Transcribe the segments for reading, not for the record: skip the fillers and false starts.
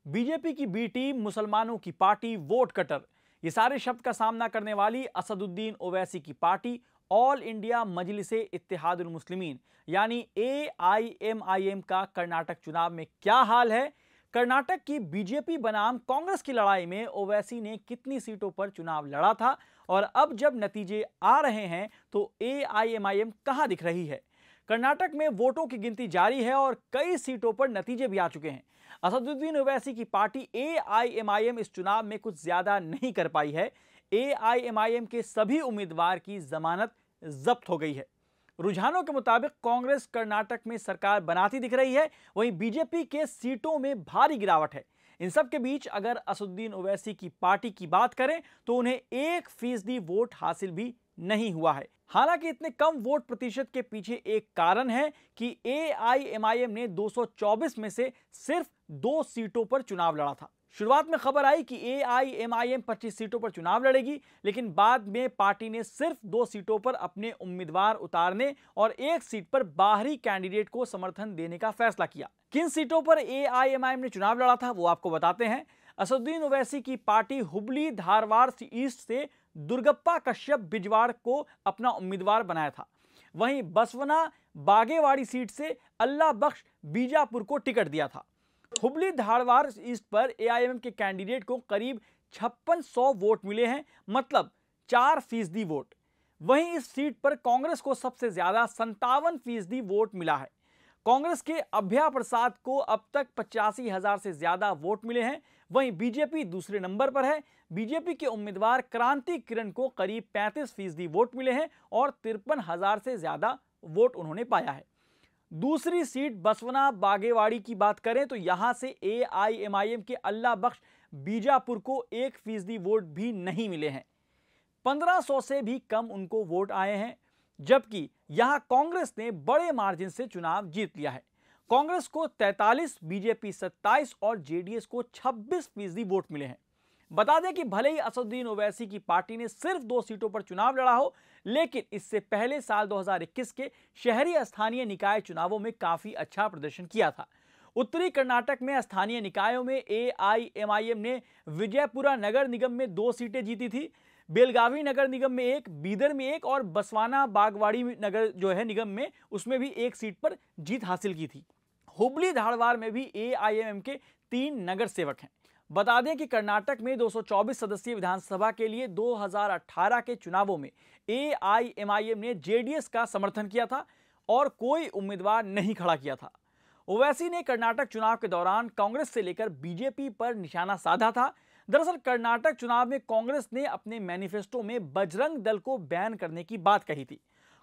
BJP की B team, मुसलमानों की पार्टी, वोट कटर, ये सारे शब्द का सामना करने वाली असदुद्दीन ओवैसी की party all India Majlise Ittehadul Muslimeen यानी AIMIM का कर्नाटक चुनाव में क्या हाल है? कर्नाटक की बीजेपी बनाम कांग्रेस की लड़ाई में ओवैसी ने कितनी सीटों पर चुनाव लड़ा था और अब जब नतीजे आ रहे हैं तो AIMIM कहां दिख रही है? कर्नाटक में वोटों की गिनती जारी है और कई सीटों पर नतीजे भी आ चुके हैं। असदुद्दीन ओवैसी की पार्टी AIMIM इस चुनाव में कुछ ज्यादा नहीं कर पाई है। AIMIM के सभी उम्मीदवार की जमानत जब्त हो गई है। रुझानों के मुताबिक कांग्रेस कर्नाटक में सरकार बनाती दिख रही है, वहीं बीजेपी के सीटों में भारी गिरावट है। इन सब के बीच अगर असदुद्दीन ओवैसी की पार्टी की बात करें तो उन्हें 1% वोट हासिल भी नहीं हुआ है। हालांकि इतने कम वोट प्रतिशत के पीछे एक कारण है कि AIMIM ने 224 में से सिर्फ 2 सीटों पर चुनाव लड़ा था। शुरुआत में खबर आई कि AIMIM 25 सीटों पर चुनाव लड़ेगी, लेकिन बाद में पार्टी ने सिर्फ 2 सीटों पर अपने उम्मीदवार उतारने और 1 सीट पर बाहरी कैंडिडेट को समर्थन देने का फैसला किया। किन सीटों पर AIMIM ने चुनाव लड़ा था वो आपको बताते हैं। असदुद्दीन ओवैसी की पार्टी हुबली धारवाड़ ईस्ट से दुर्गप्पा कश्यप बिजवाड़ को अपना उम्मीदवार बनाया था। वहीं बसवना बागेवाड़ी सीट से अल्लाह बख्श बीजापुर को टिकट दिया था। हुबली धारवाड़ ईस्ट पर AIMIM के कैंडिडेट को करीब 5600 वोट मिले हैं, मतलब 4% वोट। वहीं इस सीट पर कांग्रेस को सबसे ज्यादा 57% वोट मिला है। कांग्रेस के अभ्या प्रसाद को अब तक 85,000 से ज्यादा वोट मिले हैं। वहीं बीजेपी दूसरे नंबर पर है। बीजेपी के उम्मीदवार क्रांति किरण को करीब 35% वोट मिले हैं और 53,000 से ज्यादा वोट उन्होंने पाया है। दूसरी सीट बसवना बागेवाड़ी की बात करें तो यहां से AIMIM के अल्लाह बख्श बीजापुर को 1% वोट भी नहीं मिले हैं। 1500 से भी कम उनको वोट आए हैं, जबकि यहां कांग्रेस ने बड़े मार्जिन से चुनाव जीत लिया है। कांग्रेस को 43, बीजेपी 27 और JDS को 26% वोट मिले हैं। बता दें कि भले ही असदुद्दीन ओवैसी की पार्टी ने सिर्फ 2 सीटों पर चुनाव लड़ा हो, लेकिन इससे पहले साल 2021 के शहरी स्थानीय निकाय चुनावों में काफी अच्छा प्रदर्शन किया था। उत्तरी कर्नाटक में स्थानीय निकायों में AIMIM ने विजयपुरा नगर निगम में 2 सीटें जीती थी, बेलगावी नगर निगम में 1, बीदर में 1 और बसवाना बागवाड़ी नगर जो है निगम में उसमें भी 1 सीट पर जीत हासिल की थी। हुबली धारवाड़ में भी AIMIM के 3 नगर सेवक हैं। बता दें कि कर्नाटक में 224 सदस्यीय विधानसभा के लिए 2018 के चुनावों में AIMIM ने JDS का समर्थन किया था और कोई उम्मीदवार नहीं खड़ा किया था। ओवैसी ने कर्नाटक चुनाव के दौरान कांग्रेस से लेकर बीजेपी पर निशाना साधा था। दरअसल कर्नाटक चुनाव में कांग्रेस ने अपने मैनिफेस्टो में बजरंग दल को बैन करने की बात कही थी।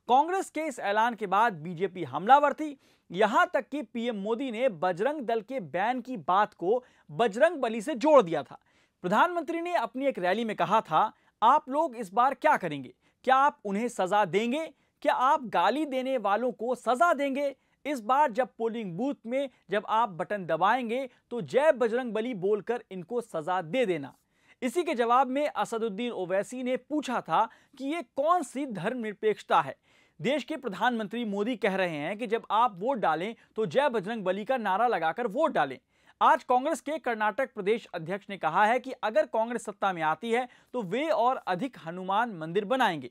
कांग्रेस के इस ऐलान के बाद बीजेपी हमलावर थी, यहां तक कि PM मोदी ने बजरंग दल के बैन की बात को बजरंग बली से जोड़ दिया था। प्रधानमंत्री ने अपनी एक रैली में कहा था, आप लोग इस बार क्या करेंगे? क्या आप उन्हें सजा देंगे? क्या आप गाली देने वालों को सजा देंगे? इस बार जब पोलिंग बूथ में जब आप बटन दबाएंगे तो जय बजरंग बली बोलकर इनको सजा दे देना। इसी के जवाब में असदुद्दीन ओवैसी ने पूछा था कि ये कौन सी धर्मनिरपेक्षता है? देश के प्रधानमंत्री मोदी कह रहे हैं कि जब आप वोट डालें तो जय बजरंग बली का नारा लगाकर वोट डालें। आज कांग्रेस के कर्नाटक प्रदेश अध्यक्ष ने कहा है कि अगर कांग्रेस सत्ता में आती है तो वे और अधिक हनुमान मंदिर बनाएंगे।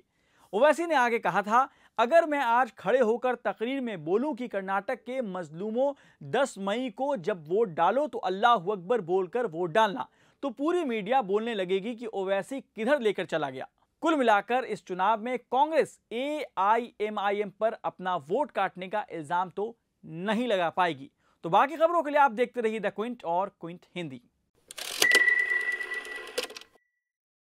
ओवैसी ने आगे कहा था, अगर मैं आज खड़े होकर तकरीर में बोलूं कि कर्नाटक के मजलूमों 10 मई को जब वोट डालो तो अल्लाह अकबर बोलकर वोट डालना, तो पूरी मीडिया बोलने लगेगी कि ओवैसी किधर लेकर चला गया। कुल मिलाकर इस चुनाव में कांग्रेस AIMIM पर अपना वोट काटने का इल्जाम तो नहीं लगा पाएगी। तो बाकी खबरों के लिए आप देखते रहिए द क्विंट और क्विंट हिंदी।